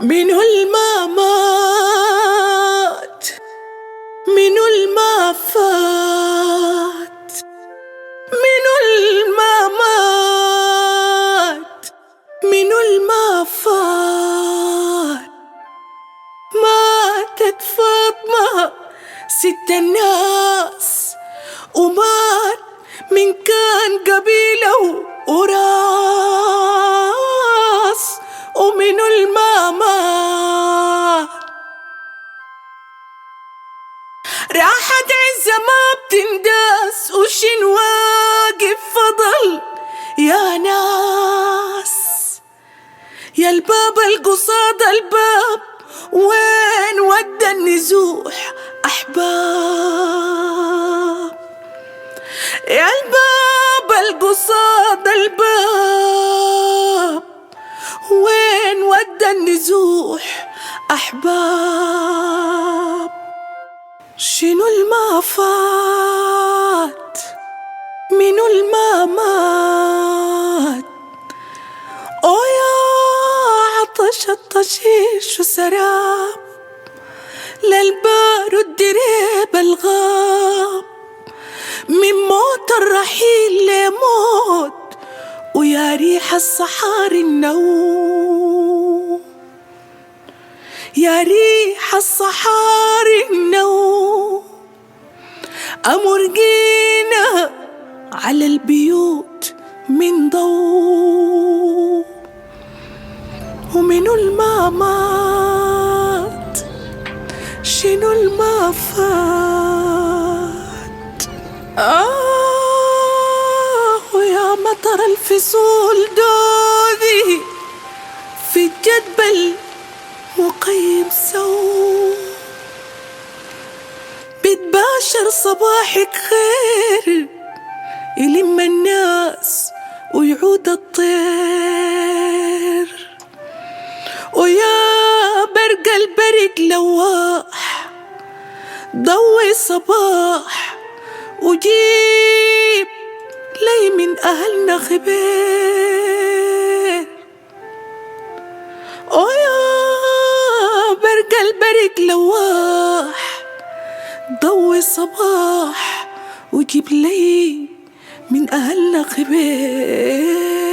منو الما مات، منو الما فات، منو الما مات، منو الما فات. ماتت فاطمة ست الناس، ومات من كان قبيله وراس، ومنو الما مات. راحت عزة ما بتنداس، وشين واقف فضل يا ناس. يا الباب القصاد الباب، وين ودى النزوح أحباب. يا الباب القصاد الباب، وين ودى النزوح أحباب. شنو الما فات، منو الما مات. يا عطش الطشيش وسراب، للبارود دريب الغاب. من موت الرحيل لموت، ويا ريح الصحاري النوم، يا ريح الصحاري النوم. أمرقينا على البيوت من ضوء، ومنو الما مات، شنو الما فات. ويا مطر الفصول دوذي في الجدبل وقيم سو. بتباشر صباحك خير، يلم الناس ويعود الطير. ويا برق البرق لواح، ضوي صباح وجيب لي من أهلنا خبير. ويا برق البرق لواح، ضوي صباح وجيب لي من أهلنا خبير.